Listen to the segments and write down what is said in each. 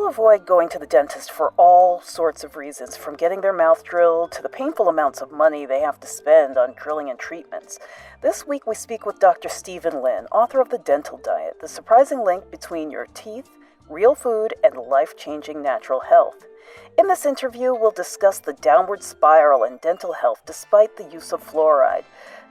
People avoid going to the dentist for all sorts of reasons, from getting their mouth drilled to the painful amounts of money they have to spend on drilling and treatments. This week we speak with Dr. Stephen Lin, author of The Dental Diet, the surprising link between your teeth, real food, and life-changing natural health. In this interview, we'll discuss the downward spiral in dental health despite the use of fluoride,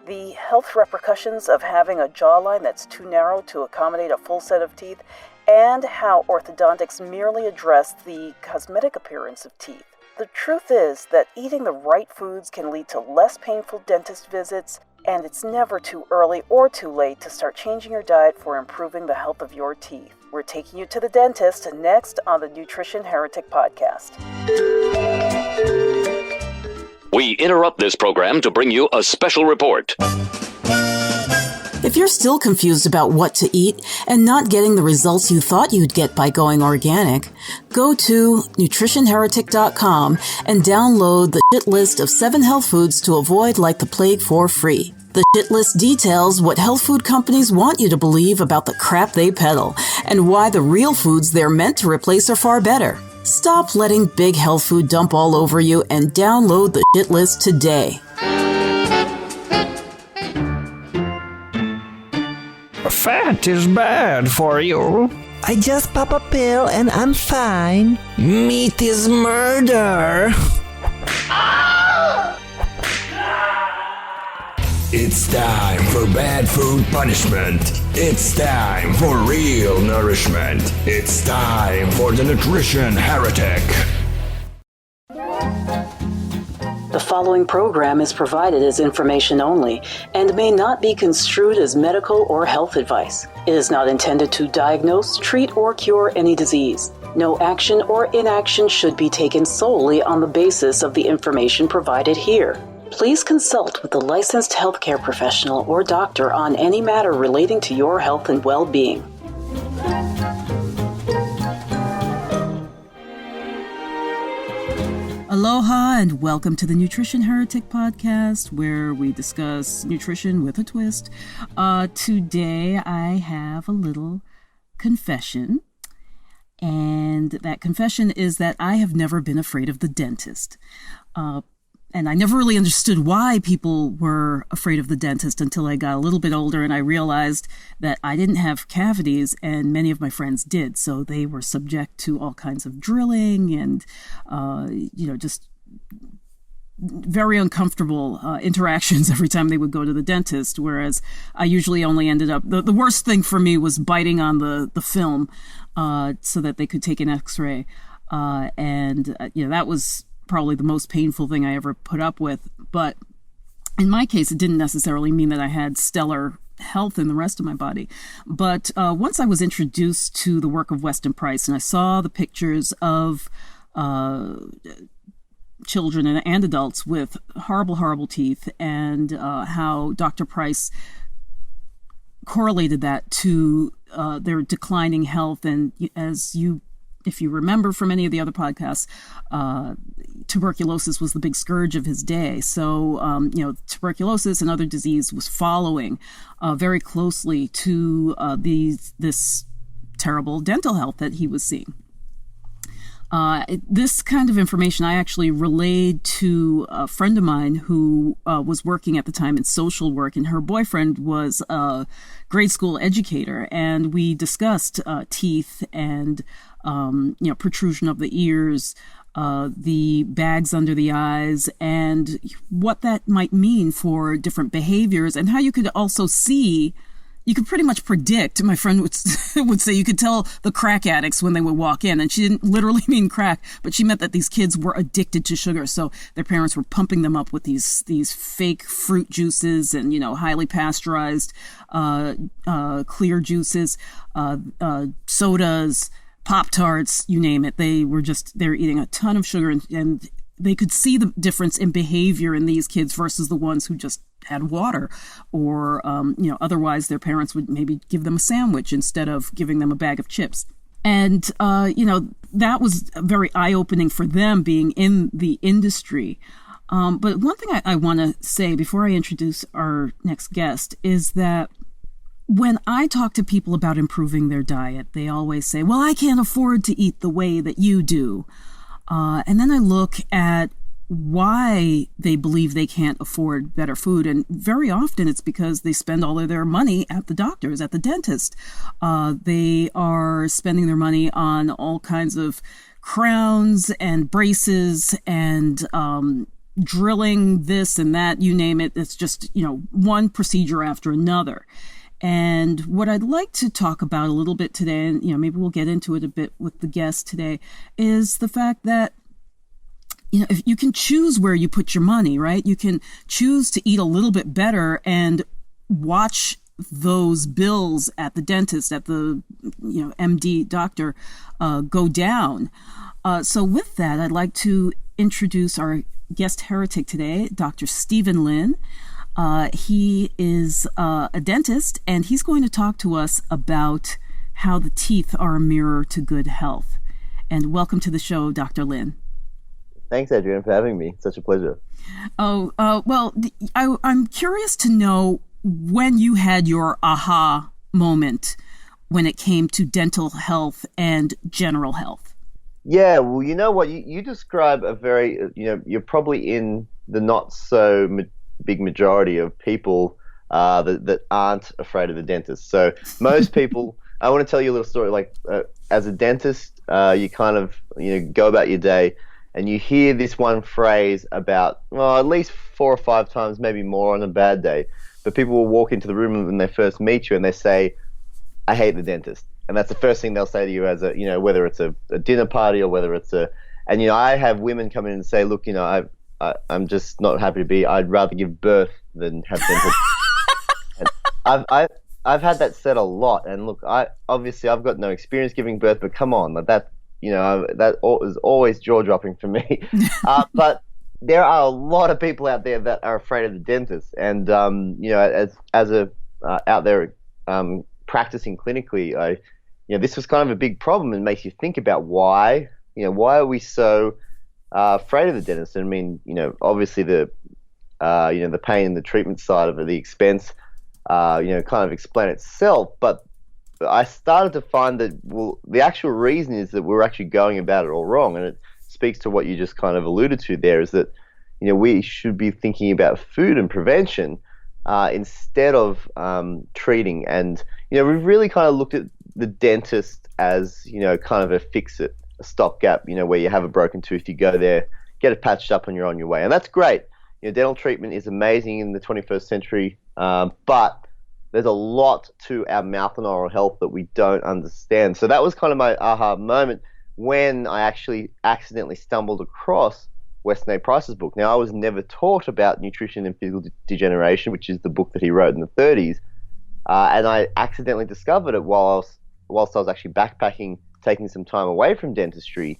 the health repercussions of having a jawline that's too narrow to accommodate a full set of teeth, and how orthodontics merely address the cosmetic appearance of teeth. The truth is that eating the right foods can lead to less painful dentist visits, and it's never too early or too late to start changing your diet for improving the health of your teeth. We're taking you to the dentist next on the Nutrition Heretic Podcast. We interrupt this program to bring you a special report. If you're still confused about what to eat and not getting the results you thought you'd get by going organic, go to nutritionheretic.com and download the shit list of 7 health foods to avoid like the plague for free. The shit list details what health food companies want you to believe about the crap they peddle and why the real foods they're meant to replace are far better. Stop letting big health food dump all over you and download the shit list today. Fat is bad for you. I just pop a pill and I'm fine. Meat is murder. It's time for bad food punishment. It's time for real nourishment. It's time for the Nutrition Heretic. The following program is provided as information only and may not be construed as medical or health advice. It is not intended to diagnose, treat, or cure any disease. No action or inaction should be taken solely on the basis of the information provided here. Please consult with a licensed healthcare professional or doctor on any matter relating to your health and well-being. Aloha and welcome to the Nutrition Heretic Podcast, where we discuss nutrition with a twist. Today I have a little confession, and that confession is that I have never been afraid of the dentist. And I never really understood why people were afraid of the dentist until I got a little bit older and I realized that I didn't have cavities and many of my friends did. So they were subject to all kinds of drilling and, just very uncomfortable interactions every time they would go to the dentist. Whereas I usually only ended up, the worst thing for me was biting on the film so that they could take an x-ray. That was probably the most painful thing I ever put up with. But in my case, it didn't necessarily mean that I had stellar health in the rest of my body. But once I was introduced to the work of Weston Price and I saw the pictures of children and adults with horrible, horrible teeth and how Dr. Price correlated that to their declining health. And if you remember from any of the other podcasts, tuberculosis was the big scourge of his day. So, tuberculosis and other disease was following very closely to this terrible dental health that he was seeing. This kind of information I actually relayed to a friend of mine who was working at the time in social work, and her boyfriend was a grade school educator, and we discussed teeth and protrusion of the ears, the bags under the eyes, and what that might mean for different behaviors, and how you could also see. You could pretty much predict, my friend would say, you could tell the crack addicts when they would walk in. And she didn't literally mean crack, but she meant that these kids were addicted to sugar. So their parents were pumping them up with these fake fruit juices and, highly pasteurized, clear juices, sodas, Pop-Tarts, you name it. They're eating a ton of sugar and they could see the difference in behavior in these kids versus the ones who just had water or, otherwise their parents would maybe give them a sandwich instead of giving them a bag of chips. And, that was very eye-opening for them being in the industry. But one thing I want to say before I introduce our next guest is that when I talk to people about improving their diet, they always say, well, I can't afford to eat the way that you do. And then I look at why they believe they can't afford better food. And very often it's because they spend all of their money at the doctors, at the dentist. They are spending their money on all kinds of crowns and braces and drilling this and that, you name it. It's just, one procedure after another. And what I'd like to talk about a little bit today, and maybe we'll get into it a bit with the guest today, is the fact that if you can choose where you put your money, right? You can choose to eat a little bit better and watch those bills at the dentist, at the MD doctor, go down. So with that, I'd like to introduce our guest heretic today, Dr. Stephen Lin. He is a dentist, and he's going to talk to us about how the teeth are a mirror to good health. And welcome to the show, Dr. Lin. Thanks, Adrienne, for having me. Such a pleasure. I'm curious to know when you had your aha moment when it came to dental health and general health. Yeah, well, you know what? You describe a very, you're probably in the not so big majority of people that aren't afraid of the dentist. So most people, I want to tell you a little story. Like as a dentist, you kind of go about your day, and you hear this one phrase about at least 4 or 5 times, maybe more on a bad day. But people will walk into the room when they first meet you, and they say, "I hate the dentist," and that's the first thing they'll say to you as whether it's a dinner party or whether it's I have women come in and say, "Look, I'm just not happy to be. I'd rather give birth than have dental." And I've had that said a lot. And look, I've got no experience giving birth, but come on, that is always jaw dropping for me. But there are a lot of people out there that are afraid of the dentist, and as a out there practicing clinically, this was kind of a big problem, and makes you think about why are we so afraid of the dentist. And I mean, obviously the pain and the treatment side of it, the expense, kind of explain itself. But I started to find that, the actual reason is that we're actually going about it all wrong. And it speaks to what you just kind of alluded to there, is that, we should be thinking about food and prevention instead of treating. And, we've really kind of looked at the dentist as, kind of a fix-it, a stopgap, where you have a broken tooth, you go there, get it patched up, and you're on your way. And that's great. Dental treatment is amazing in the 21st century, but there's a lot to our mouth and oral health that we don't understand. So that was kind of my aha moment when I actually accidentally stumbled across Weston A. Price's book. Now, I was never taught about nutrition and physical degeneration, which is the book that he wrote in the 30s, and I accidentally discovered it whilst I was actually backpacking, taking some time away from dentistry,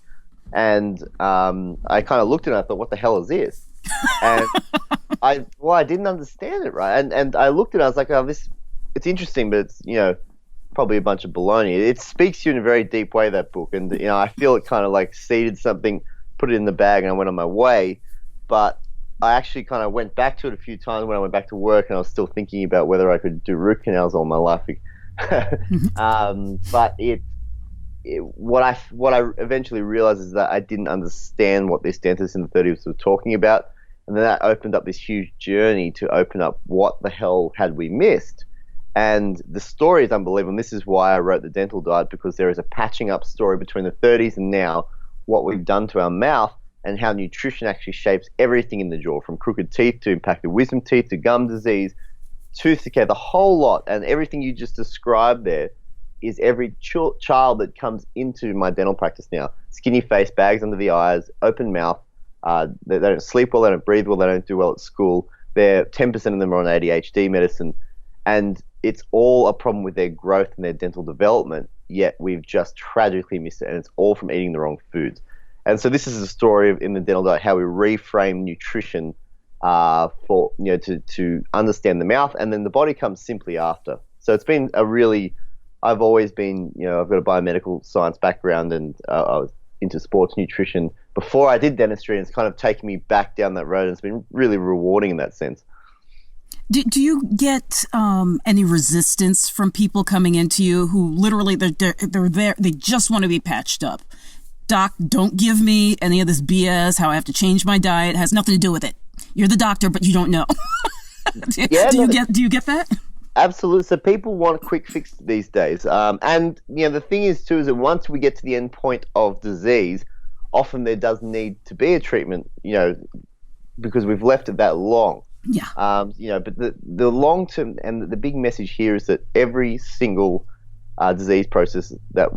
and I kind of looked at it and I thought, what the hell is this? And I didn't understand it, right? And I looked at it, I was like, it's interesting, but it's, probably a bunch of baloney. It speaks to you in a very deep way, that book, and I feel it kind of like seeded something, put it in the bag, and I went on my way. But I actually kind of went back to it a few times when I went back to work, and I was still thinking about whether I could do root canals all my life. But what I eventually realized is that I didn't understand what this dentist in the 30s was talking about, and then that opened up this huge journey to open up what the hell had we missed. And the story is unbelievable, and this is why I wrote The Dental Diet, because there is a patching up story between the 30s and now, what we've done to our mouth and how nutrition actually shapes everything in the jaw, from crooked teeth to impacted wisdom teeth to gum disease, tooth decay, the whole lot. And everything you just described there is every child that comes into my dental practice now. Skinny face, bags under the eyes, open mouth. They don't sleep well, they don't breathe well, they don't do well at school. 10% of them are on ADHD medicine. And it's all a problem with their growth and their dental development, yet we've just tragically missed it, and it's all from eating the wrong foods. And so this is a story in the dental diet, how we reframe nutrition for to understand the mouth, and then the body comes simply after. So it's been I've always been, I've got a biomedical science background, and I was into sports nutrition before I did dentistry, and it's kind of taken me back down that road, and it's been really rewarding in that sense. Do you get any resistance from people coming into you who literally they're there, they just want to be patched up? Doc, don't give me any of this BS, how I have to change my diet. It has nothing to do with it. You're the doctor, but you don't know. Do you get that? Absolutely. So people want a quick fix these days. And the thing is too is that once we get to the end point of disease, often there does need to be a treatment, because we've left it that long. Yeah. But the long term and the big message here is that every single disease process that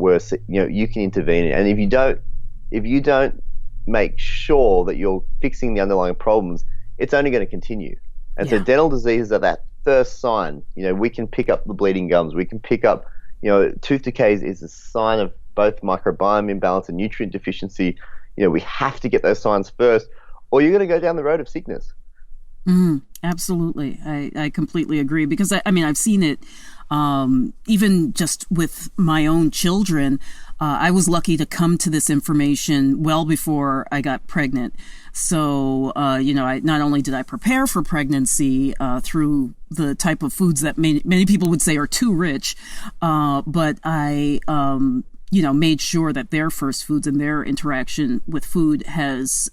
you can intervene in, and if you don't make sure that you're fixing the underlying problems, it's only going to continue. And so dental diseases are that first sign. We can pick up the bleeding gums. We can pick up, tooth decay is a sign of both microbiome imbalance and nutrient deficiency. We have to get those signs first, or you're going to go down the road of sickness. Absolutely. I completely agree, because I've seen it even just with my own children. I was lucky to come to this information well before I got pregnant. So, not only did I prepare for pregnancy through the type of foods that many people would say are too rich, but I made sure that their first foods and their interaction with food has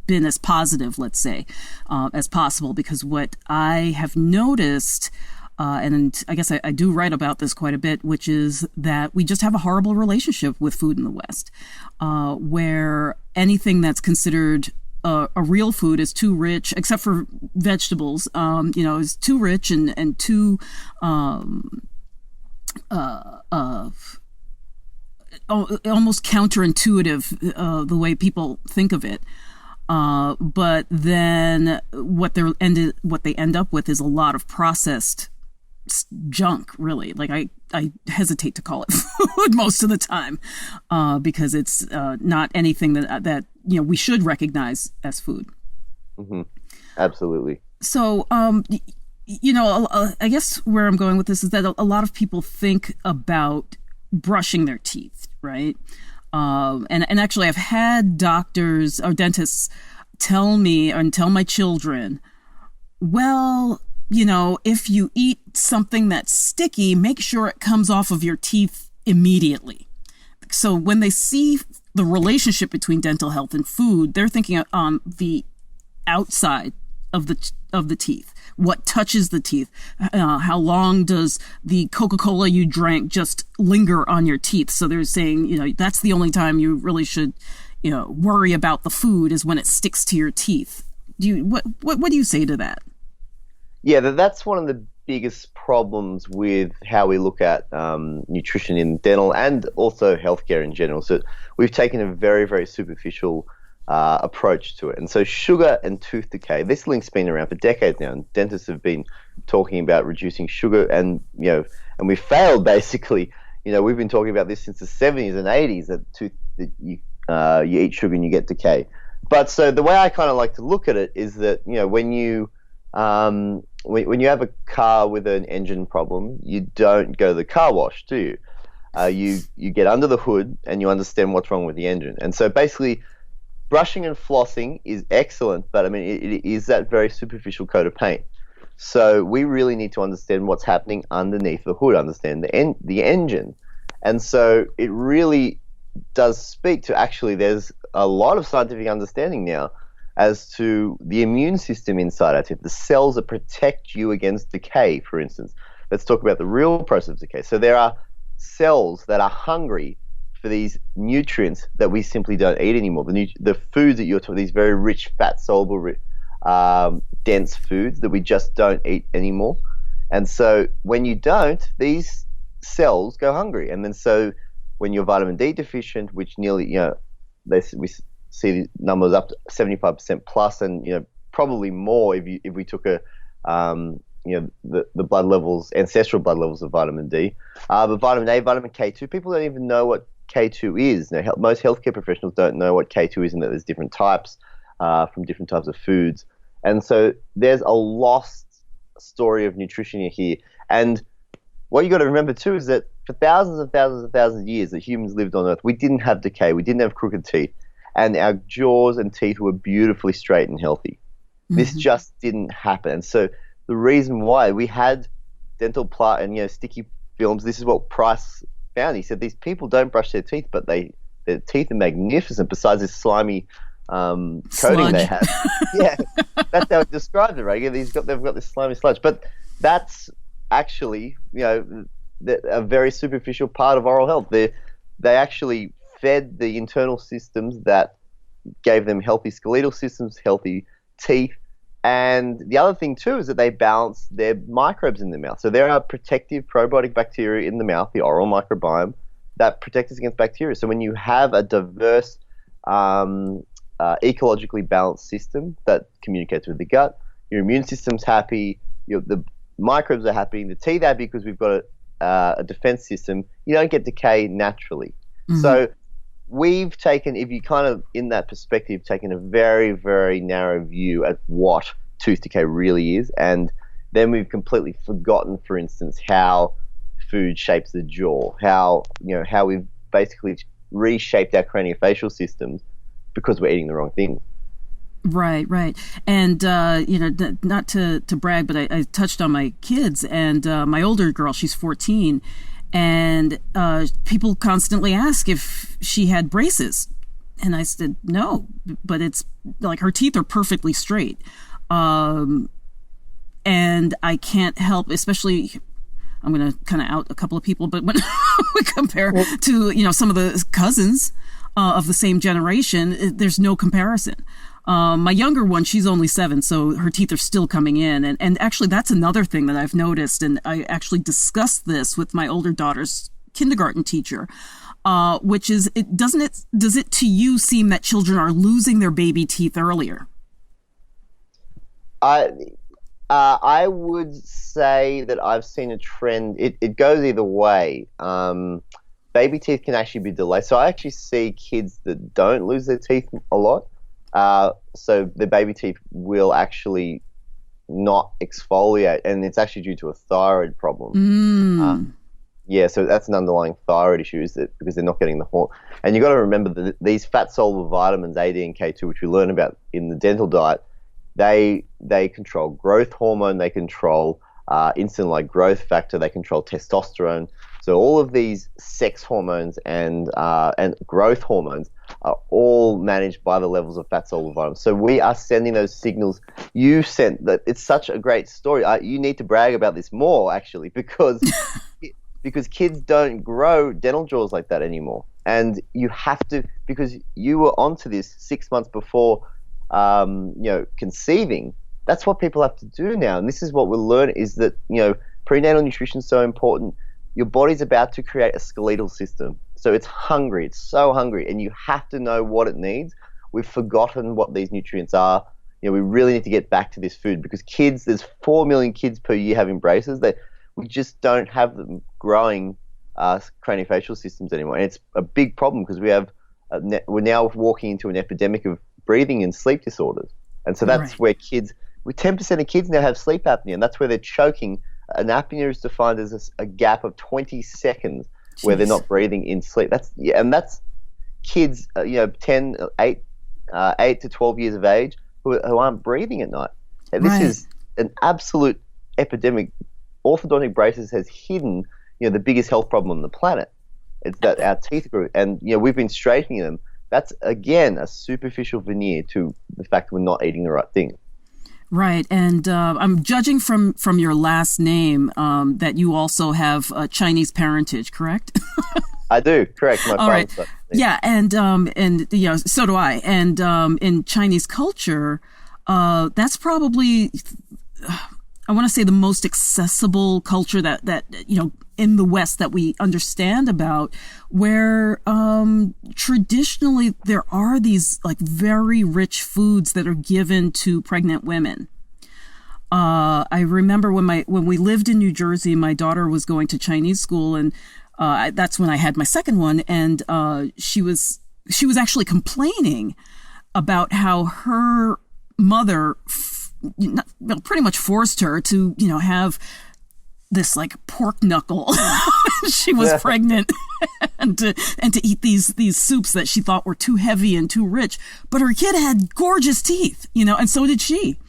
been as positive, let's say, as possible. Because what I have noticed, and I guess I do write about this quite a bit, which is that we just have a horrible relationship with food in the West, where anything that's considered a real food is too rich, except for vegetables, is too rich and too almost counterintuitive, the way people think of it. But then what they end up with is a lot of processed junk, really. Like I hesitate to call it food most of the time, because it's not anything that we should recognize as food. Mm-hmm. Absolutely. So, I guess where I'm going with this is that a lot of people think about brushing their teeth, right? And actually, I've had doctors or dentists tell me and tell my children, well, if you eat something that's sticky, make sure it comes off of your teeth immediately. So when they see the relationship between dental health and food, they're thinking on the outside of the teeth. What touches the teeth? How long does the Coca-Cola you drank just linger on your teeth? So they're saying, that's the only time you really should, worry about the food is when it sticks to your teeth. What do you say to that? Yeah, that's one of the biggest problems with how we look at nutrition in dental and also healthcare in general. So we've taken a very, very superficial approach to it. And so sugar and tooth decay, this link's been around for decades now, and dentists have been talking about reducing sugar, and and we failed basically. We've been talking about this since the 70s and 80s, that you eat sugar and you get decay. But so the way I kind of like to look at it is that when you have a car with an engine problem, you don't go to the car wash, do you? You get under the hood and you understand what's wrong with the engine. And so basically, brushing and flossing is excellent, but it is that very superficial coat of paint. So we really need to understand what's happening underneath the hood, understand the engine. And so it really does speak to, actually, there's a lot of scientific understanding now as to the immune system inside our teeth, the cells that protect you against decay, for instance. Let's talk about the real process of decay. So there are cells that are hungry for these nutrients that we simply don't eat anymore. The foods that you're talking, these very rich, fat-soluble, dense foods that we just don't eat anymore. And so when you don't, these cells go hungry. And then so when you're vitamin D deficient, which nearly, we see the numbers up to 75% plus, and probably more if we took the blood levels, ancestral blood levels of vitamin D. But vitamin A, vitamin K2, people don't even know what K2 is. Most healthcare professionals don't know what K2 is, and that there's different types from different types of foods. And so there's a lost story of nutrition here. And what you got to remember too is that for thousands and thousands and thousands of years that humans lived on Earth, we didn't have decay, we didn't have crooked teeth, and our jaws and teeth were beautifully straight and healthy. Mm-hmm. This just didn't happen. And so the reason why we had dental and sticky films. This is what Price found. He said these people don't brush their teeth, but their teeth are magnificent. Besides this slimy coating Sludge. they have, yeah, that's how it describes it, right? Yeah, they've got this slimy sludge, but that's actually a very superficial part of oral health. They actually fed the internal systems that gave them healthy skeletal systems, healthy teeth. And the other thing too is that they balance their microbes in the mouth. So there are protective probiotic bacteria in the mouth, the oral microbiome, that protect us against bacteria. So when you have a diverse, ecologically balanced system that communicates with the gut, your immune system's happy, the microbes are happy, the teeth are happy because we've got a defense system. You don't get decay naturally. Mm-hmm. So we've taken, if you kind of, in that perspective, taken a very, very narrow view at what tooth decay really is, and then we've completely forgotten, for instance, how food shapes the jaw, how we've basically reshaped our craniofacial systems because we're eating the wrong things. Right. And, not to brag, but I touched on my kids, and my older girl, she's 14, and people constantly ask if she had braces. And I said, no, but it's like her teeth are perfectly straight. And I can't help, especially, I'm going to kind of out a couple of people, but when we compare to, some of the cousins of the same generation, there's no comparison. My younger one, she's only 7, so her teeth are still coming in. And actually, that's another thing that I've noticed. And I actually discussed this with my older daughter's kindergarten teacher, which is, does it to you seem that children are losing their baby teeth earlier? I would say that I've seen a trend. It goes either way. Baby teeth can actually be delayed. So I actually see kids that don't lose their teeth a lot. So the baby teeth will actually not exfoliate, and it's actually due to a thyroid problem. So that's an underlying thyroid issue, because they're not getting the hormone. And you've got to remember that these fat-soluble vitamins, A, D, and K2, which we learn about in the dental diet, they control growth hormone, they control insulin-like growth factor, they control testosterone. So all of these sex hormones and growth hormones are all managed by the levels of fat-soluble vitamins. So we are sending those signals. You sent that. It's such a great story. You need to brag about this more, actually, because kids don't grow dental jaws like that anymore. And you have to, because you were onto this 6 months before conceiving. That's what people have to do now. And this is what we'll learn, is that, prenatal nutrition is so important. Your body's about to create a skeletal system. So it's hungry. It's so hungry. And you have to know what it needs. We've forgotten what these nutrients are. We really need to get back to this food, because there's 4 million kids per year having braces. We just don't have them growing craniofacial systems anymore. And it's a big problem, because we're now walking into an epidemic of breathing and sleep disorders. And so that's where 10% of kids now have sleep apnea, and that's where they're choking. An apnea is defined as a gap of 20 seconds where they're not breathing in sleep. That's kids, 8 to 12 years of age who aren't breathing at night. And this is an absolute epidemic. Orthodontic braces has hidden, the biggest health problem on the planet. It's that our teeth grew, and we've been straightening them. That's, again, a superficial veneer to the fact that we're not eating the right thing. Right, and I'm judging from your last name that you also have Chinese parentage, correct? I do, correct. My father's right. Yeah, and so do I. And in Chinese culture, that's probably, I want to say, the most accessible culture that in the West that we understand about, where traditionally there are these like very rich foods that are given to pregnant women. I remember when we lived in New Jersey, my daughter was going to Chinese school, and that's when I had my second one, and she was actually complaining about how her mother pretty much forced her to have this like pork knuckle. She was pregnant, and to eat these soups that she thought were too heavy and too rich. But her kid had gorgeous teeth, and so did she.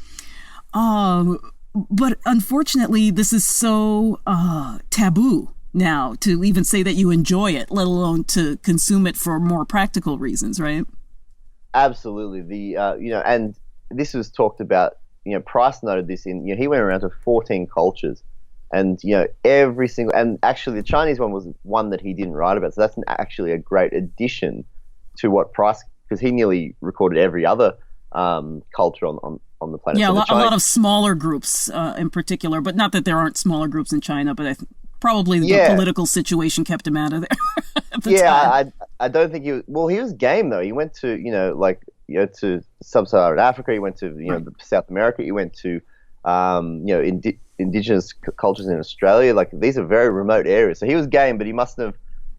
But unfortunately, this is so taboo now to even say that you enjoy it, let alone to consume it for more practical reasons, right? Absolutely. And this was talked about. Price noted this in. He went around to 14 cultures, and every single. And actually, the Chinese one was one that he didn't write about. So that's actually a great addition to what Price, because he nearly recorded every other culture on the planet. Yeah, so a lot of smaller groups in particular, but not that there aren't smaller groups in China, but probably the political situation kept him out of there at the time. I don't think he was. Well, he was game though. He went to to sub-Saharan Africa. He went to South America. He went to indigenous cultures in Australia. Like, these are very remote areas. So he was game, but he must have.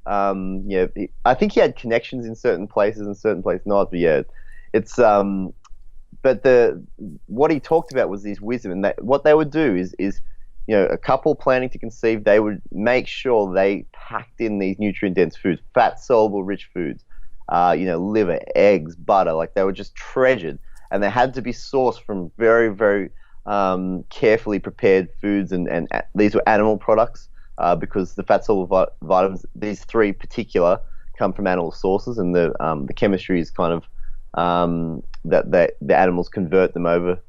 I think he had connections in certain places and certain places not. But yeah, it's But what he talked about was this wisdom, and what they would do is a couple planning to conceive, they would make sure they packed in these nutrient-dense foods, fat-soluble, rich foods, liver, eggs, butter. Like, they were just treasured, and they had to be sourced from very, very carefully prepared foods, and these were animal products because the fat-soluble vitamins, these three particular, come from animal sources, and the chemistry is kind of that the animals convert them over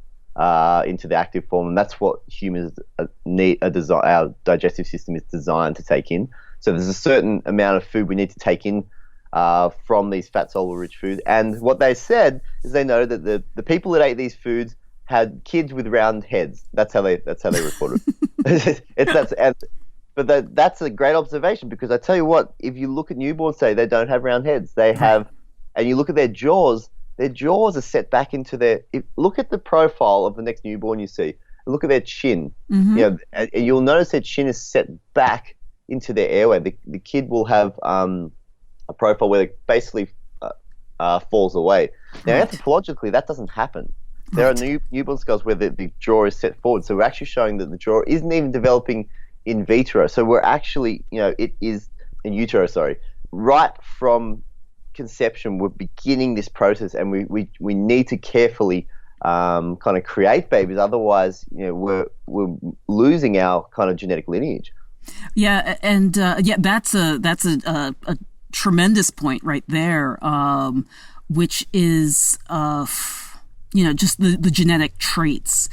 into the active form, and that's what humans need. Our digestive system is designed to take in. So there's a certain amount of food we need to take in from these fat-soluble rich foods. And what they said is they noted that the people that ate these foods had kids with round heads. That's how they reported it. But that's a great observation, because I tell you what, if you look at newborns today, they don't have round heads. They have, and you look at their jaws are set back into look at the profile of the next newborn you see. Look at their chin. Mm-hmm. And you'll notice their chin is set back into their airway. The kid will have a profile where it basically falls away. Now, anthropologically, that doesn't happen. There are newborn skulls where the jaw is set forward. So we're actually showing that the jaw isn't even developing in vitro. So we're actually, it is in utero, right from conception. We're beginning this process, and we need to carefully kind of create babies. Otherwise, we're losing our kind of genetic lineage. Yeah, and that's a tremendous point right there, which is just the genetic traits.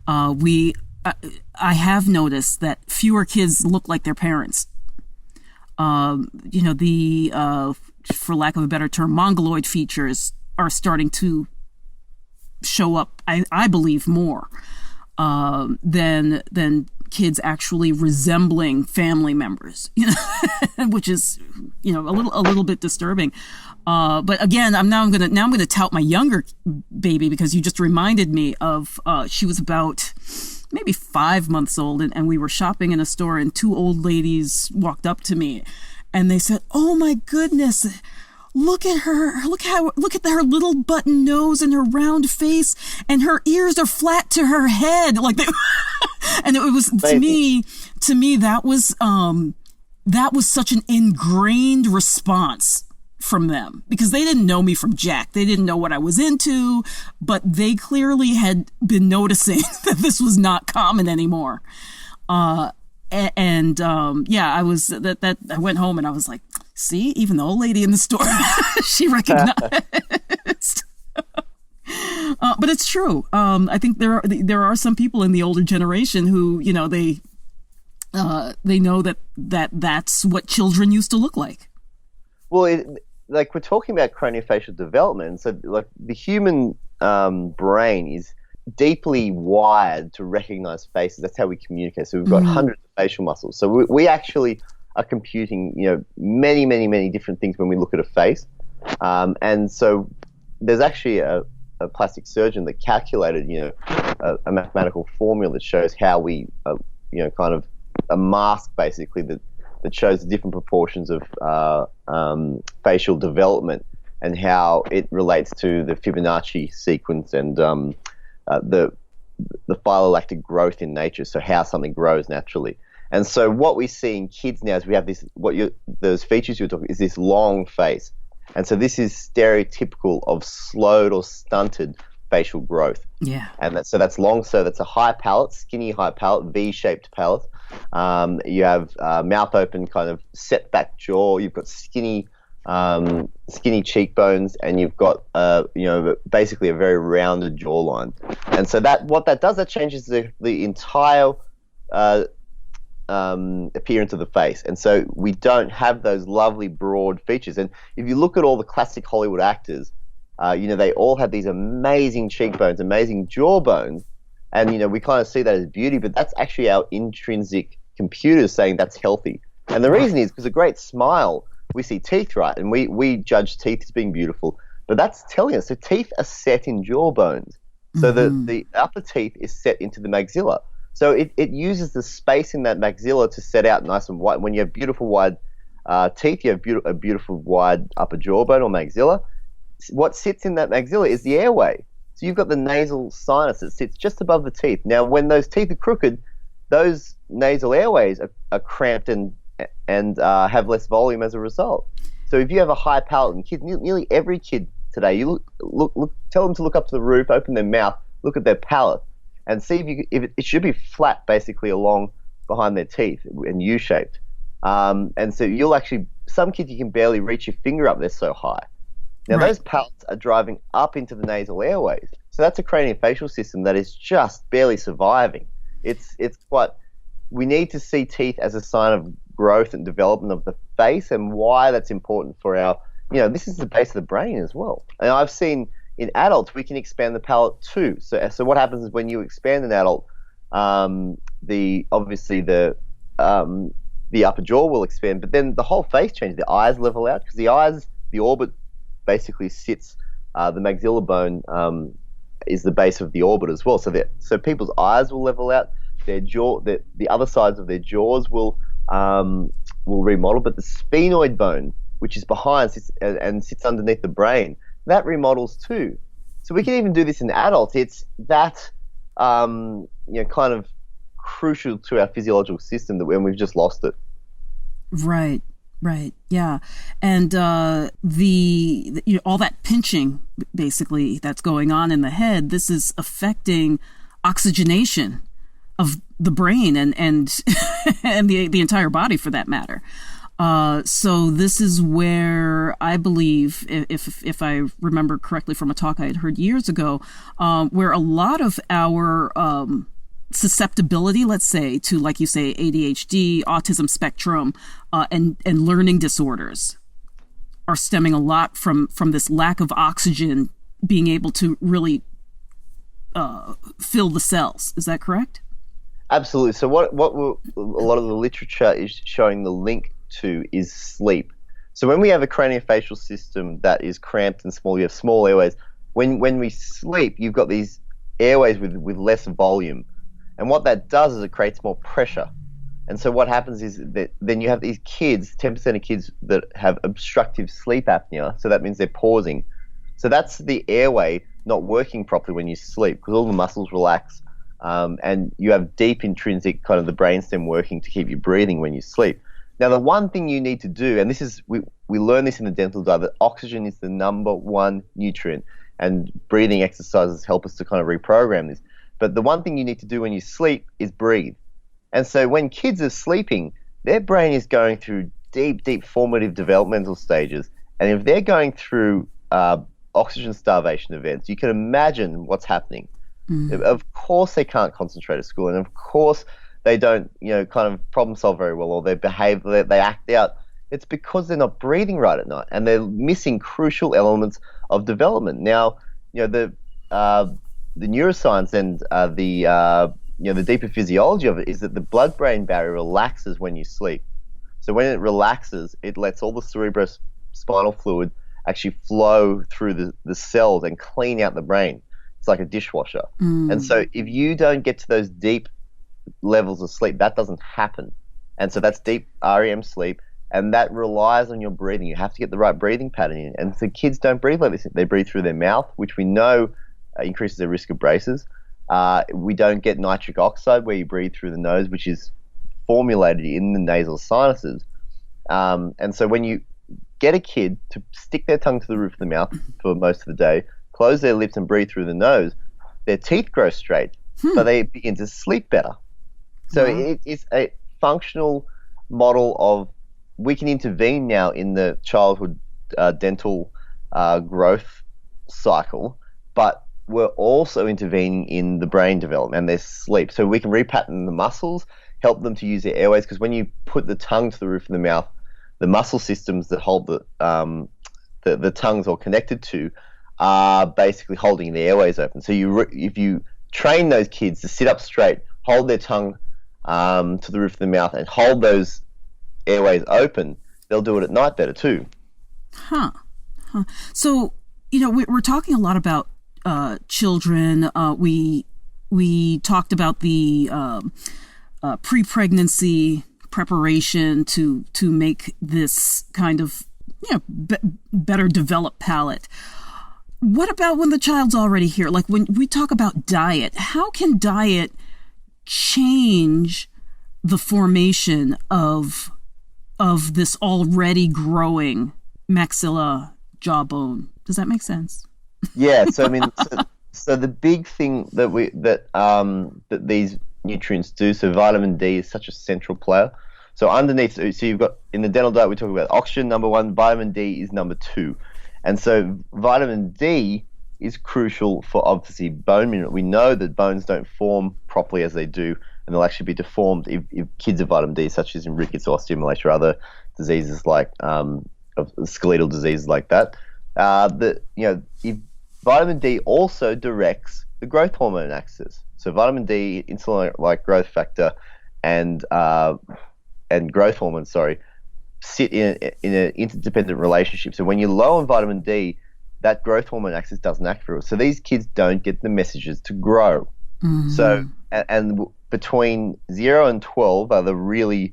I have noticed that fewer kids look like their parents. For lack of a better term, mongoloid features are starting to show up, I believe, more than kids actually resembling family members, which is a little bit disturbing. But again, I'm gonna tout my younger baby, because you just reminded me of she was about maybe 5 months old, and we were shopping in a store, and two old ladies walked up to me. And they said, "Oh my goodness, look at her! Look at her little button nose and her round face, and her ears are flat to her head." Like and it was to me that was such an ingrained response from them, because they didn't know me from Jack. They didn't know what I was into, but they clearly had been noticing that this was not common anymore. I was that I went home and I was like, see, even the old lady in the store, she recognized. But it's true. I think there are some people in the older generation who, they know that's what children used to look like. Well, we're talking about craniofacial development. So, like, the human brain is deeply wired to recognize faces. That's how we communicate. So we've got hundreds of facial muscles. So we actually are computing, many, many, many different things when we look at a face. And so there's actually a plastic surgeon that calculated, a mathematical formula that shows how we, kind of a mask basically that shows the different proportions of facial development and how it relates to the Fibonacci sequence and the phyllolactic growth in nature, so how something grows naturally. And so what we see in kids now is we have this, those features you're talking, is this long face. And so this is stereotypical of slowed or stunted facial growth. Yeah. And that's long. So that's a high palate, skinny high palate, V-shaped palate. You have mouth open, kind of set back jaw. You've got skinny cheekbones, and you've got basically a very rounded jawline. And so what that does, that changes the entire appearance of the face. And so we don't have those lovely broad features. And if you look at all the classic Hollywood actors, they all have these amazing cheekbones, amazing jawbones, and we kind of see that as beauty, but that's actually our intrinsic computers saying that's healthy. And the reason is because a great smile, we see teeth, right? And we judge teeth as being beautiful, but that's telling us. So teeth are set in jawbones. So the upper teeth is set into the maxilla. So it uses the space in that maxilla to set out nice and wide. When you have beautiful wide teeth, you have a beautiful wide upper jawbone or maxilla. What sits in that maxilla is the airway. So you've got the nasal sinus that sits just above the teeth. Now, when those teeth are crooked, those nasal airways are cramped and have less volume as a result. So if you have a high palate, and kids, nearly every kid today, you look, tell them to look up to the roof, open their mouth, look at their palate, and see if it should be flat, basically along behind their teeth and U-shaped. And so some kids you can barely reach your finger up; they're so high. Now, those palates are driving up into the nasal airways. So that's a craniofacial system that is just barely surviving. We need to see teeth as a sign of growth and development of the face, and why that's important for our, this is the base of the brain as well. And I've seen in adults, we can expand the palate too. So what happens is when you expand an adult, the upper jaw will expand, but then the whole face changes. The eyes level out because the orbit basically sits, the maxilla bone is the base of the orbit as well. So people's eyes will level out, their jaw, the other sides of their jaws will remodel, but the sphenoid bone, which is behind sits underneath the brain, that remodels too. So we can even do this in adults. It's that kind of crucial to our physiological system that when we've just lost it. Right. Yeah. And all that pinching basically that's going on in the head, this is affecting oxygenation of the brain and and the entire body for that matter. So this is where I believe, if I remember correctly from a talk I had heard years ago, where a lot of our susceptibility, let's say, to, like you say, ADHD, autism spectrum, and learning disorders are stemming a lot from this lack of oxygen being able to really fill the cells. Is that correct? Absolutely. So what a lot of the literature is showing the link to is sleep. So when we have a craniofacial system that is cramped and small, you have small airways. When we sleep, you've got these airways with less volume. And what that does is it creates more pressure. And so what happens is that then you have these kids, 10% of kids that have obstructive sleep apnea. So that means they're pausing. So that's the airway not working properly when you sleep because all the muscles relax. And you have deep intrinsic kind of the brainstem working to keep you breathing when you sleep. Now, the one thing you need to do, and this is we learn this in the dental diet, that oxygen is the number one nutrient, and breathing exercises help us to kind of reprogram this. But the one thing you need to do when you sleep is breathe. And so when kids are sleeping, their brain is going through deep formative developmental stages. And if they're going through oxygen starvation events, you can imagine what's happening. Mm. Of course they can't concentrate at school, and of course they don't, kind of problem solve very well, or they act out. It's because they're not breathing right at night, and they're missing crucial elements of development. Now, the neuroscience and the deeper physiology of it is that the blood-brain barrier relaxes when you sleep. So when it relaxes, it lets all the cerebrospinal fluid actually flow through the cells and clean out the brain. It's like a dishwasher. Mm. And so if you don't get to those deep levels of sleep, that doesn't happen. And so that's deep REM sleep, and that relies on your breathing. You have to get the right breathing pattern in. And so kids don't breathe like this. They breathe through their mouth, which we know increases their risk of braces. We don't get nitric oxide where you breathe through the nose, which is formulated in the nasal sinuses. And so when you get a kid to stick their tongue to the roof of the mouth for most of the day, close their lips and breathe through the nose, their teeth grow straight, but they begin to sleep better. So it is a functional model of, we can intervene now in the childhood dental growth cycle, but we're also intervening in the brain development and their sleep. So we can repattern the muscles, help them to use their airways, because when you put the tongue to the roof of the mouth, the muscle systems that hold the tongues all connected to are basically holding the airways open. So if you train those kids to sit up straight, hold their tongue to the roof of the mouth, and hold those airways open, they'll do it at night better too. So, we're talking a lot about children. We talked about the pre-pregnancy preparation to make this kind of better developed palate. What about when the child's already here? Like when we talk about diet, how can diet change the formation of this already growing maxilla jawbone? Does that make sense? Yeah. So I mean, so the big thing that these nutrients do. So vitamin D is such a central player. So underneath, so you've got, in the dental diet, we talk about oxygen, number 1, vitamin D is number 2. And so vitamin D is crucial for, obviously, bone mineral. We know that bones don't form properly as they do, and they'll actually be deformed if kids have vitamin D, such as in rickets, osteomalacia, or other diseases like skeletal diseases like that. If vitamin D also directs the growth hormone axis. So vitamin D, insulin-like growth factor, and growth hormone, sit in an interdependent relationship. So when you're low on vitamin D, that growth hormone axis doesn't act very well. So these kids don't get the messages to grow. Mm-hmm. So and between 0 and 12 are the really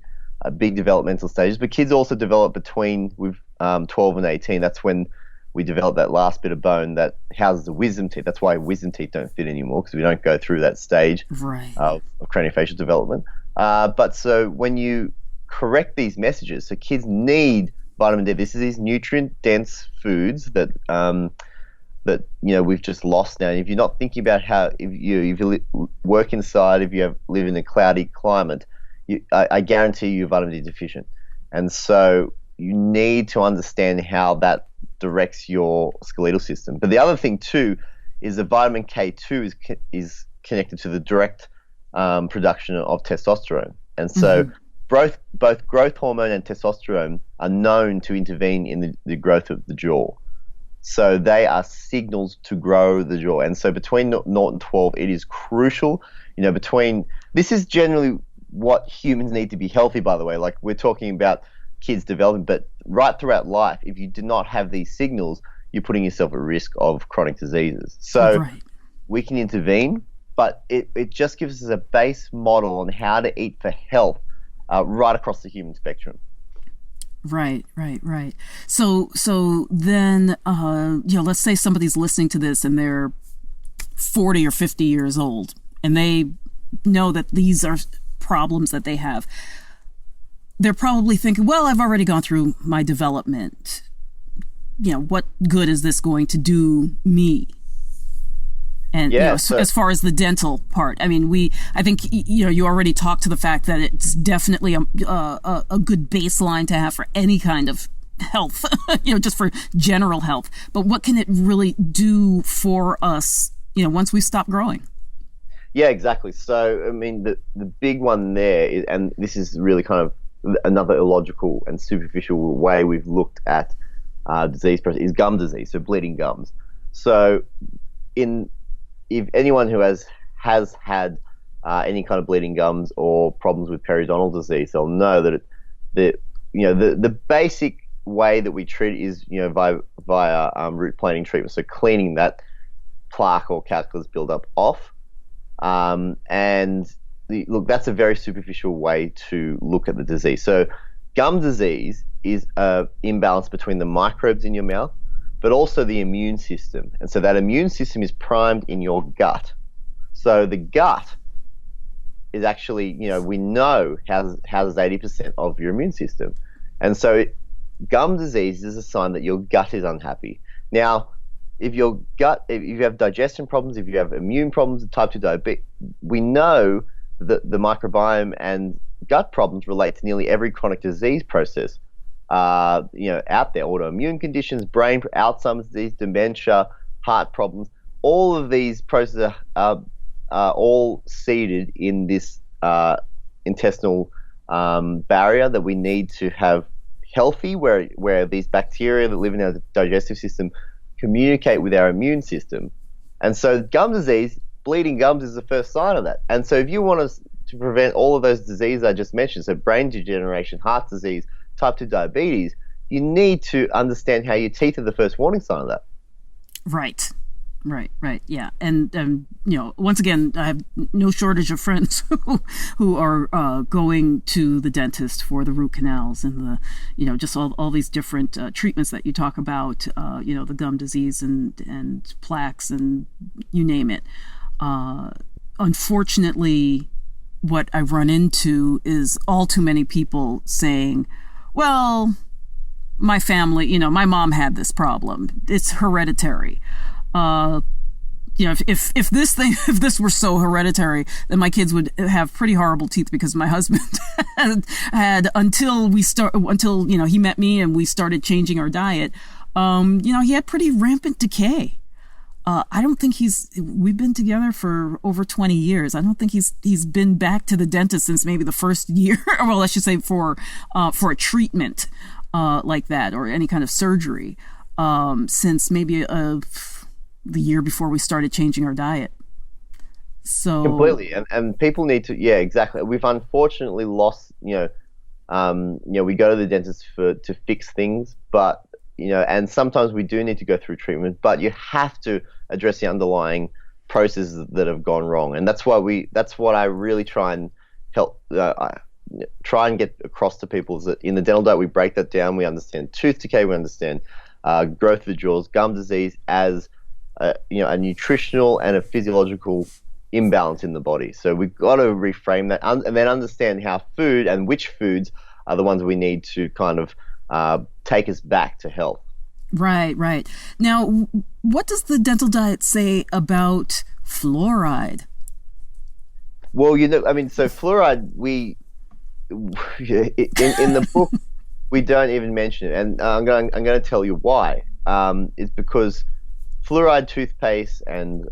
big developmental stages. But kids also develop between 12 and 18. That's when we develop that last bit of bone that houses the wisdom teeth. That's why wisdom teeth don't fit anymore, because we don't go through that stage of craniofacial development. But so when you correct these messages, so kids need vitamin D. This is these nutrient-dense foods that we've just lost now. And if you're not thinking about how, if you work inside, if you live in a cloudy climate, I guarantee you're vitamin D deficient. And so you need to understand how that directs your skeletal system. But the other thing too is that vitamin K2 is connected to the direct production of testosterone. And so both growth hormone and testosterone are known to intervene in the growth of the jaw. So they are signals to grow the jaw. And so between 0 and 12, it is crucial. This is generally what humans need to be healthy, by the way. Like, we're talking about kids developing, but right throughout life, if you do not have these signals, you're putting yourself at risk of chronic diseases. So we can intervene, but it just gives us a base model on how to eat for health right across the human spectrum. Right. So then, let's say somebody's listening to this and they're 40 or 50 years old, and they know that these are problems that they have. They're probably thinking, well, I've already gone through my development. What good is this going to do me? And as far as the dental part, I mean, I think you already talked to the fact that it's definitely a good baseline to have for any kind of health, just for general health. But what can it really do for us, once we stop growing? Yeah, exactly. So, I mean, the big one there is, and this is really kind of another illogical and superficial way we've looked at disease process, is gum disease, so bleeding gums. So if anyone who has had any kind of bleeding gums or problems with periodontal disease, they'll know that the basic way that we treat it is via root planing treatment, so cleaning that plaque or calculus buildup off. Look, that's a very superficial way to look at the disease. So gum disease is an imbalance between the microbes in your mouth, but also the immune system. And so that immune system is primed in your gut. So the gut is actually, we know houses 80% of your immune system. And so gum disease is a sign that your gut is unhappy. Now, if you have digestion problems, if you have immune problems, type 2 diabetes, we know that the microbiome and gut problems relate to nearly every chronic disease process, out there. Autoimmune conditions, brain, Alzheimer's disease, dementia, heart problems. All of these processes are all seated in this intestinal barrier that we need to have healthy, where these bacteria that live in our digestive system communicate with our immune system. And so gum disease, bleeding gums, is the first sign of that. And so if you want to prevent all of those diseases I just mentioned, so brain degeneration, heart disease, type 2 diabetes, you need to understand how your teeth are the first warning sign of that. Right. Yeah. And, once again, I have no shortage of friends who are going to the dentist for the root canals and just all these different treatments that you talk about, the gum disease and plaques and you name it. Unfortunately, what I run into is all too many people saying, well, my family, my mom had this problem. It's hereditary. If this were so hereditary, then my kids would have pretty horrible teeth, because my husband had until he met me and we started changing our diet. He had pretty rampant decay. I don't think we've been together for over 20 years. I don't think he's been back to the dentist since maybe the first year, well, I should say for a treatment, like that, or any kind of surgery, since maybe the year before we started changing our diet. So completely, and people need to, yeah, exactly. We've unfortunately lost, we go to the dentist to fix things, but and sometimes we do need to go through treatment, but you have to address the underlying processes that have gone wrong, and that's what I really try and help. Try and get across to people is that in the dental diet we break that down. We understand tooth decay, we understand growth of the jaws, gum disease as a nutritional and a physiological imbalance in the body. So we've got to reframe that and then understand how food and which foods are the ones we need to kind of take us back to health. Right. Now, what does the dental diet say about fluoride? Well, so fluoride, in the book, we don't even mention it, and I'm going to tell you why. It's because fluoride toothpaste and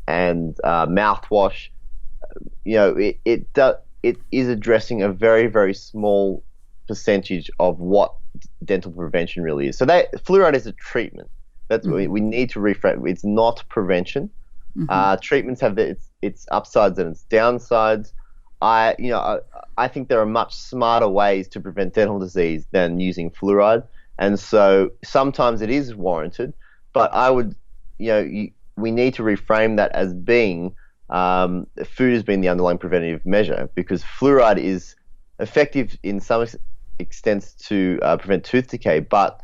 mouthwash, it is addressing a very, very small percentage of what dental prevention really is. So fluoride is a treatment. That's what we need to reframe. It's not prevention. Mm-hmm. Treatments have its upsides and its downsides. I think there are much smarter ways to prevent dental disease than using fluoride, and so sometimes it is warranted. But I would, we need to reframe that as being food has been the underlying preventative measure, because fluoride is effective in some extent to prevent tooth decay, but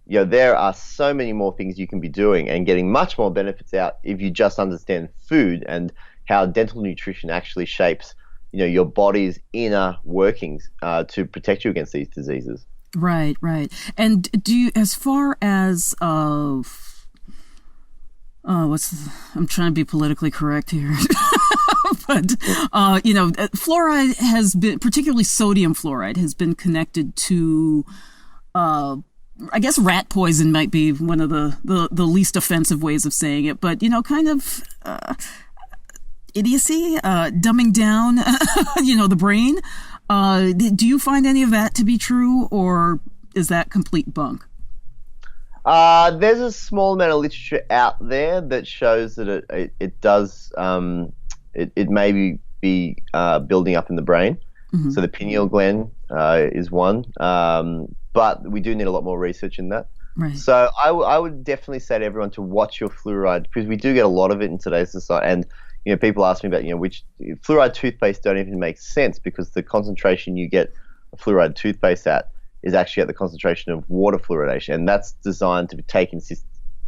there are so many more things you can be doing and getting much more benefits out if you just understand food and how dental nutrition actually shapes your body's inner workings to protect you against these diseases. Right. And do you, as far as I'm trying to be politically correct here, but fluoride has been, particularly sodium fluoride, has been connected to, I guess rat poison might be one of the least offensive ways of saying it, but kind of idiocy, dumbing down, the brain. Do you find any of that to be true, or is that complete bunk? There's a small amount of literature out there that shows that it does it may be building up in the brain. Mm-hmm. So the pineal gland is one, but we do need a lot more research in that. Right. So I would definitely say to everyone to watch your fluoride, because we do get a lot of it in today's society. And people ask me about which fluoride toothpaste don't even make sense, because the concentration you get a fluoride toothpaste at is actually at the concentration of water fluoridation, and that's designed to be taken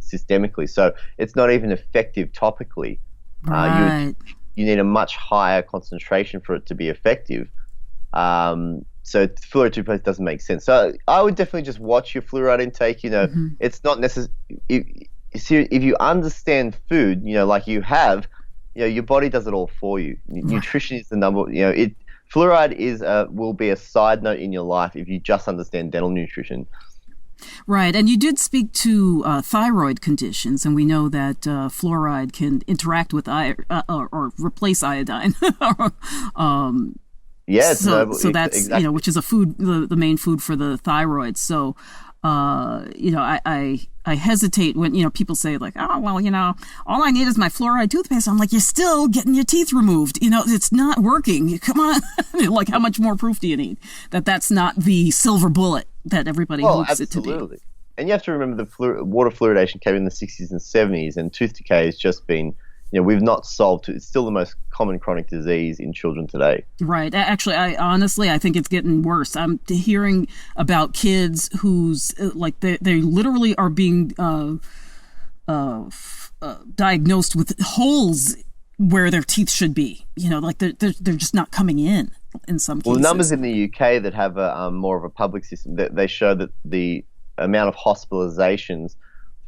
systemically. So it's not even effective topically. Right. You need a much higher concentration for it to be effective. So fluoride toothpaste doesn't make sense. So I would definitely just watch your fluoride intake. Mm-hmm. It's not necessary. if you understand food, like you have, your body does it all for you. Nutrition is the number. Fluoride will be a side note in your life if you just understand dental nutrition. Right, and you did speak to thyroid conditions, and we know that fluoride can interact with or replace iodine. So that's exactly. Which is a food, the main food for the thyroid. So, I hesitate when people say like, oh well, all I need is my fluoride toothpaste. I'm like, you're still getting your teeth removed. It's not working. Come on, like how much more proof do you need that that's not the silver bullet that everybody hopes absolutely. it to be? And you have to remember the water fluoridation came in the 60s and 70s, and tooth decay has just been, we've not solved it. It's still the most common chronic disease in children today. Right. Actually, I think it's getting worse. I'm hearing about kids who's they literally are being diagnosed with holes where their teeth should be. They're just not coming in some cases. Well, the numbers in the UK that have more of a public system, they show that the amount of hospitalizations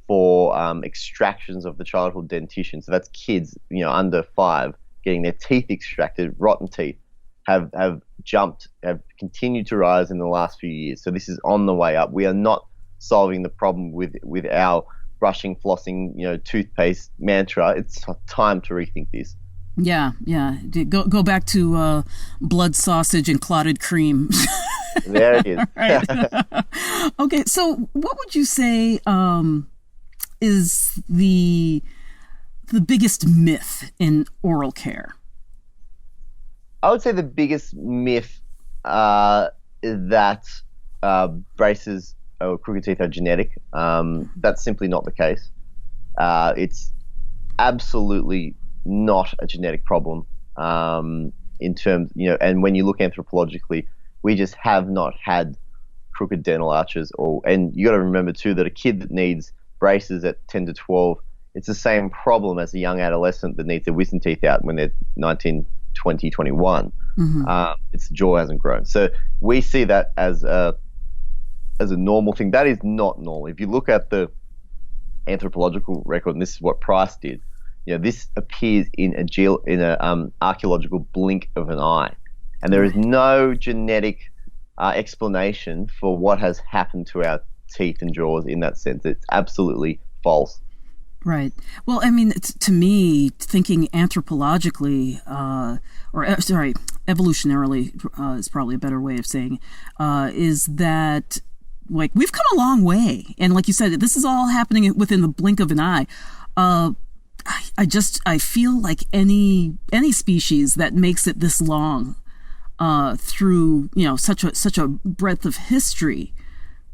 for extractions of the childhood dentition, so that's kids, under 5, getting their teeth extracted, rotten teeth, have continued to rise in the last few years. So this is on the way up. We are not solving the problem with our brushing, flossing, toothpaste mantra. It's time to rethink this. Yeah. Go back to blood sausage and clotted cream. There it is. Right. Okay, so what would you say is the biggest myth in oral care? I would say the biggest myth is that braces or crooked teeth are genetic. That's simply not the case. It's absolutely not a genetic problem in terms, and when you look anthropologically, we just have not had crooked dental arches. And you got to remember too that a kid that needs braces at 10 to 12, it's the same problem as a young adolescent that needs their wisdom teeth out when they're 19, 20, 21. Mm-hmm. Its jaw hasn't grown. So we see that as a normal thing. That is not normal. If you look at the anthropological record, and this is what Price did, this appears in a archaeological blink of an eye. And there is no genetic explanation for what has happened to our teeth and jaws in that sense. It's absolutely false. Right. Well, I mean, to me, thinking anthropologically, evolutionarily is probably a better way of saying, is that like we've come a long way, and like you said, this is all happening within the blink of an eye. I feel like any species that makes it this long, through such a breadth of history,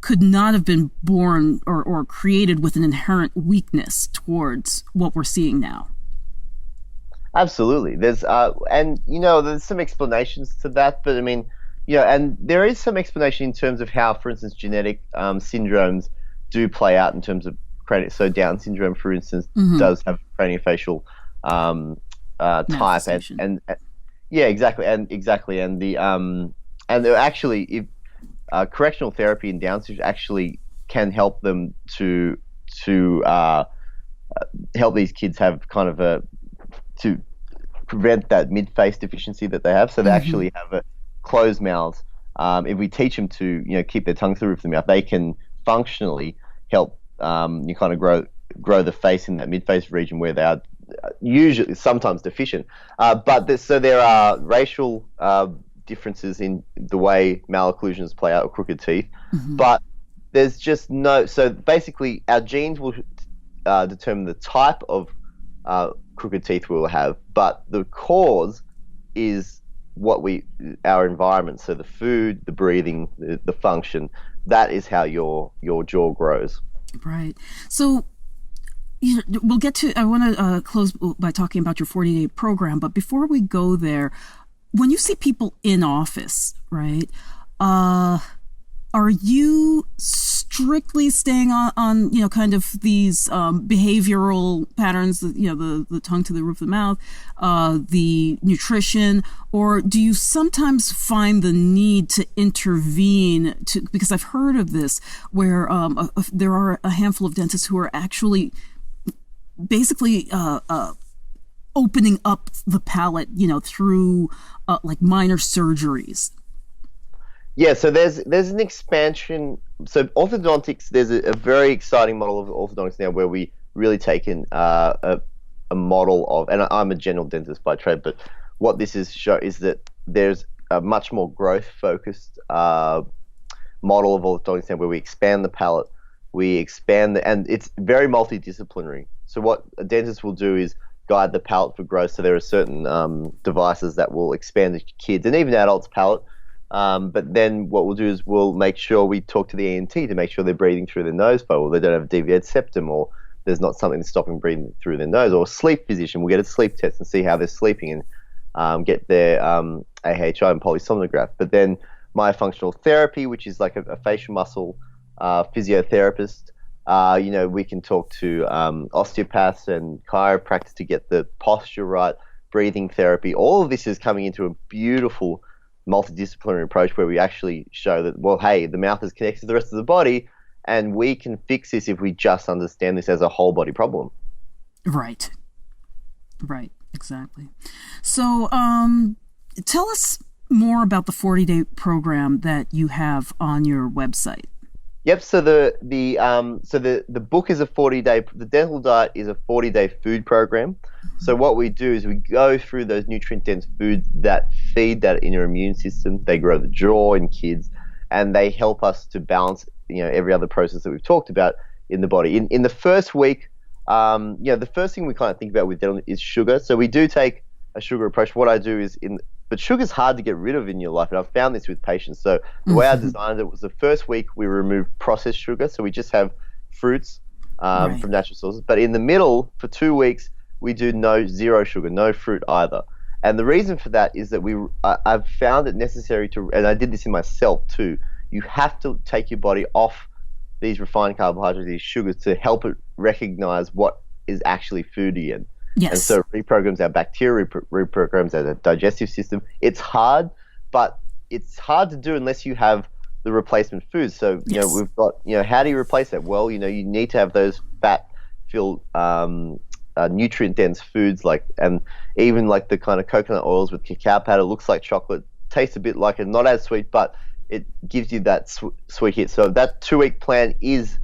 could not have been born or created with an inherent weakness towards what we're seeing now. Absolutely. There's there's some explanations to that, but I mean, and there is some explanation in terms of how, for instance, genetic syndromes do play out in terms of so Down syndrome, for instance, mm-hmm. does have craniofacial type, and yeah, exactly, and they're actually, if correctional therapy in Down syndrome actually can help them to help these kids have kind of to prevent that mid-face deficiency that they have. So they mm-hmm. actually have a closed mouths. If we teach them to keep their tongue to the roof of the mouth, they can functionally help you kind of grow the face in that mid-face region where they are usually sometimes deficient. So there are racial differences in the way malocclusions play out, or crooked teeth, mm-hmm. but there's just so basically our genes will determine the type of crooked teeth we'll have, but the cause is our environment. So the food, the breathing, the function, that is how your jaw grows. Right. So we'll get to, I want to close by talking about your 40-day program, but before we go there, when you see people in office, right, are you strictly staying on kind of these behavioral patterns, the tongue to the roof of the mouth, the nutrition, or do you sometimes find the need to intervene because I've heard of this where there are a handful of dentists who are actually basically opening up the palate, through like minor surgeries. Yeah, so there's an expansion. So orthodontics, there's a very exciting model of orthodontics now where we really taken a model of, and I'm a general dentist by trade, but what this is that there's a much more growth focused model of orthodontics now where we expand the palate, we expand and it's very multidisciplinary. So what a dentist will do is guide the palate for growth. So there are certain devices that will expand the kids and even adults' palate. But then what we'll do is we'll make sure we talk to the ENT to make sure they're breathing through their nose, or they don't have a deviated septum, or there's not something that's stopping breathing through their nose. Or a sleep physician will get a sleep test and see how they're sleeping and get their AHI and polysomnograph. But then myofunctional therapy, which is like a facial muscle physiotherapist, we can talk to osteopaths and chiropractors to get the posture right, breathing therapy. All of this is coming into a beautiful multidisciplinary approach where we actually show that, well, hey, the mouth is connected to the rest of the body and we can fix this if we just understand this as a whole body problem. Right, exactly. So tell us more about the 40-day program that you have on your website. Yep. So the book is a 40-day. The dental diet is a 40-day food program. So what we do is we go through those nutrient-dense foods that feed that inner immune system. They grow the jaw in kids, and they help us to balance, every other process that we've talked about in the body. In the first week, the first thing we kind of think about with dental is sugar. So we do take a sugar approach. What I do is but sugar's hard to get rid of in your life, and I've found this with patients. So the way I designed it was the first week we removed processed sugar, so we just have fruits from natural sources. But in the middle, for 2 weeks, we do zero sugar, no fruit either. And the reason for that is that I've found it necessary to, and I did this in myself too, you have to take your body off these refined carbohydrates, these sugars, to help it recognize what is actually food again. Yes. And so it reprograms our bacteria, reprograms our digestive system. It's hard, but it's hard to do unless you have the replacement foods. So, we've got, how do you replace that? Well, you need to have those fat-filled, nutrient-dense foods, and even like the kind of coconut oils with cacao powder, looks like chocolate, tastes a bit like it, not as sweet, but it gives you that sweet hit. So that 2-week plan is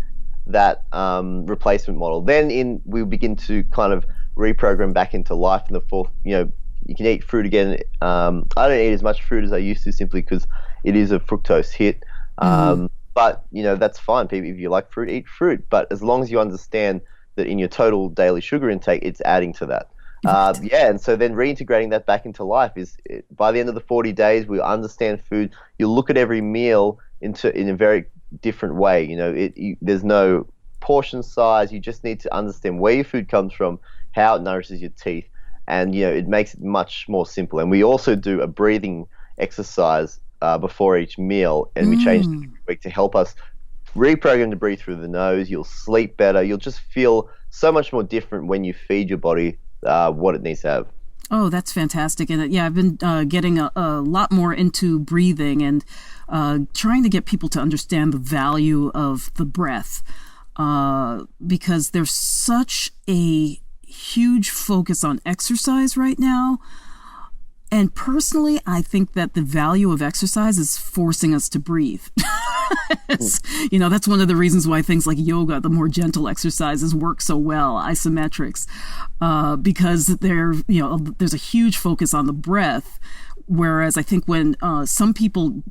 that replacement model. Then we begin to kind of reprogram back into life in the fourth. You can eat fruit again. I don't eat as much fruit as I used to simply because it is a fructose hit. But that's fine. People, if you like fruit, eat fruit. But as long as you understand that in your total daily sugar intake, it's adding to that. And so then reintegrating that back into life by the end of the 40 days, we understand food. You look at every meal in a very different way. There's no portion size. You just need to understand where your food comes from, how it nourishes your teeth, and it makes it much more simple. And we also do a breathing exercise before each meal, and we change it every week to help us reprogram to breathe through the nose. You'll sleep better. You'll just feel so much more different when you feed your body what it needs to have. Oh, that's fantastic. And I've been getting a lot more into breathing and trying to get people to understand the value of the breath because there's such a huge focus on exercise right now. And personally, I think that the value of exercise is forcing us to breathe. That's one of the reasons why things like yoga, the more gentle exercises, work so well, isometrics, because there's a huge focus on the breath. Whereas I think when some people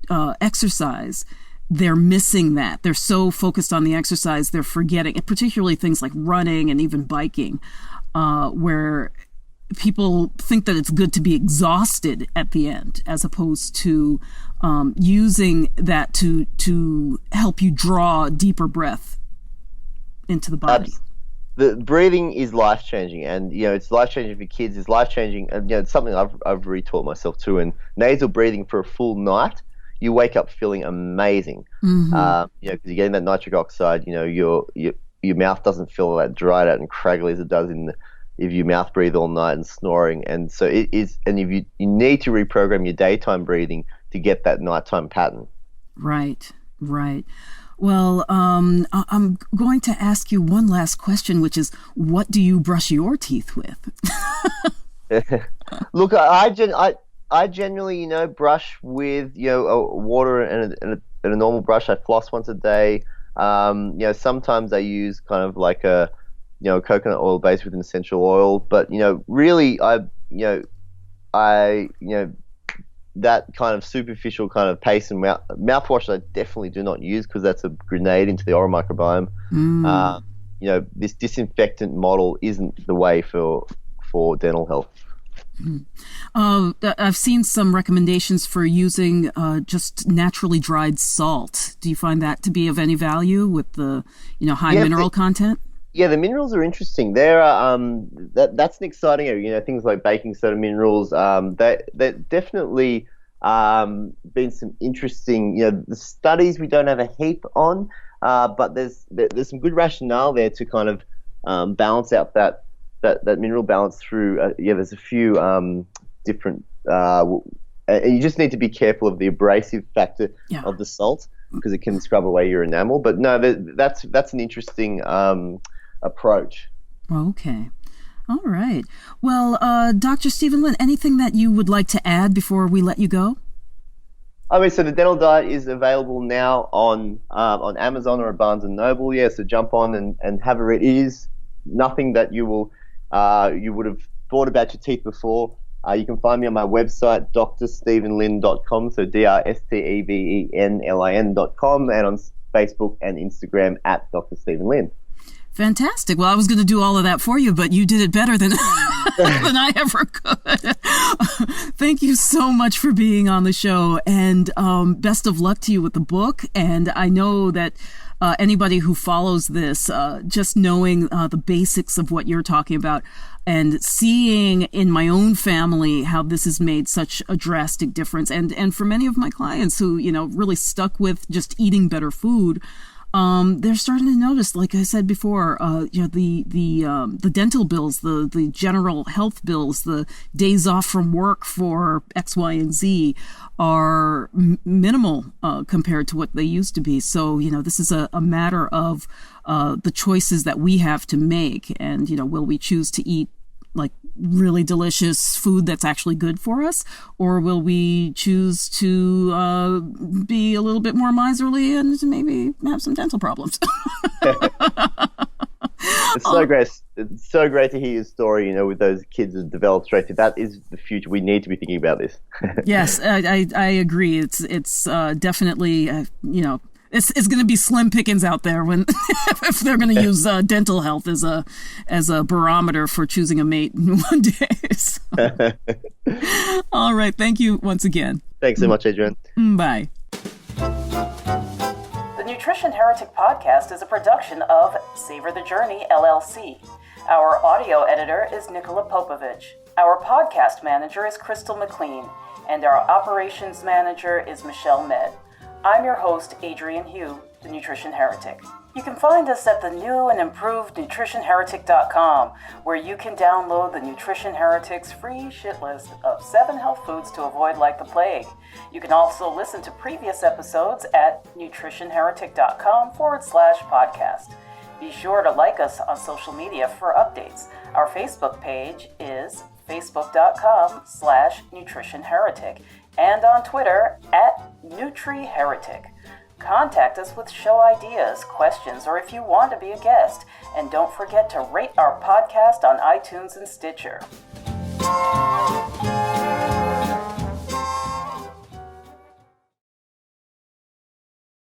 exercise, they're missing that. They're so focused on the exercise, they're forgetting, and particularly things like running and even biking, where people think that it's good to be exhausted at the end, as opposed to using that to help you draw a deeper breath into the body. The breathing is life-changing, and it's life-changing for kids. It's life-changing, and it's something I've retaught myself too. And nasal breathing for a full night, you wake up feeling amazing. Because you're getting that nitric oxide. Your mouth doesn't feel that dried out and craggly as it does if you mouth breathe all night and snoring. And so it is, and if you need to reprogram your daytime breathing to get that nighttime pattern. Right. Well, I'm going to ask you one last question, which is, what do you brush your teeth with? Look, I generally, brush with, water and a normal brush. I floss once a day. Sometimes I use kind of like a, coconut oil base with an essential oil. But, really, that kind of superficial kind of paste and mouthwash I definitely do not use, because that's a grenade into the oral microbiome. This disinfectant model isn't the way for dental health. I've seen some recommendations for using just naturally dried salt. Do you find that to be of any value with the high mineral content? Yeah, the minerals are interesting. There are that's an exciting area. Things like baking soda minerals. That definitely been some interesting. The studies we don't have a heap on, but there's some good rationale there to kind of balance out that mineral balance through. There's a few different. And you just need to be careful of the abrasive factor of the salt, because it can scrub away your enamel. But no, that's an interesting approach. Okay. All right. Well, Dr. Stephen Lin, anything that you would like to add before we let you go? So the Dental Diet is available now on Amazon or Barnes & Noble. Yeah, so jump on and have a read. It is nothing that you would have thought about your teeth before. You can find me on my website, drstevenlin.com, so drstevenlin.com, and on Facebook and Instagram at Dr. Stephen Lin. Fantastic. Well, I was going to do all of that for you, but you did it better than than I ever could. Thank you so much for being on the show, and best of luck to you with the book. And I know that anybody who follows this, just knowing the basics of what you're talking about and seeing in my own family how this has made such a drastic difference, and for many of my clients who, really stuck with just eating better food, they're starting to notice, like I said before, the dental bills, the general health bills, the days off from work for X, Y, and Z are minimal compared to what they used to be. So, this is a matter of the choices that we have to make. And, will we choose to eat like really delicious food that's actually good for us, or will we choose to be a little bit more miserly and maybe have some dental problems? It's so great. It's so great to hear your story, with those kids that develop straight to that is the future. We need to be thinking about this. Yes, I agree. It's definitely, it's going to be slim pickings out there when if they're going to use dental health as a barometer for choosing a mate in one day. So. All right. Thank you once again. Thanks so much, Adrian. Bye. The Nutrition Heretic Podcast is a production of Savor the Journey, LLC. Our audio editor is Nicola Popovich. Our podcast manager is Crystal McLean. And our operations manager is Michelle Med. I'm your host, Adrian Hugh, the Nutrition Heretic. You can find us at the new and improved nutritionheretic.com, where you can download the Nutrition Heretic's free shit list of 7 health foods to avoid like the plague. You can also listen to previous episodes at nutritionheretic.com/podcast. Be sure to like us on social media for updates. Our Facebook page is facebook.com/nutritionheretic and on Twitter @NutriHeretic. Contact us with show ideas, questions, or if you want to be a guest. And don't forget to rate our podcast on iTunes and Stitcher.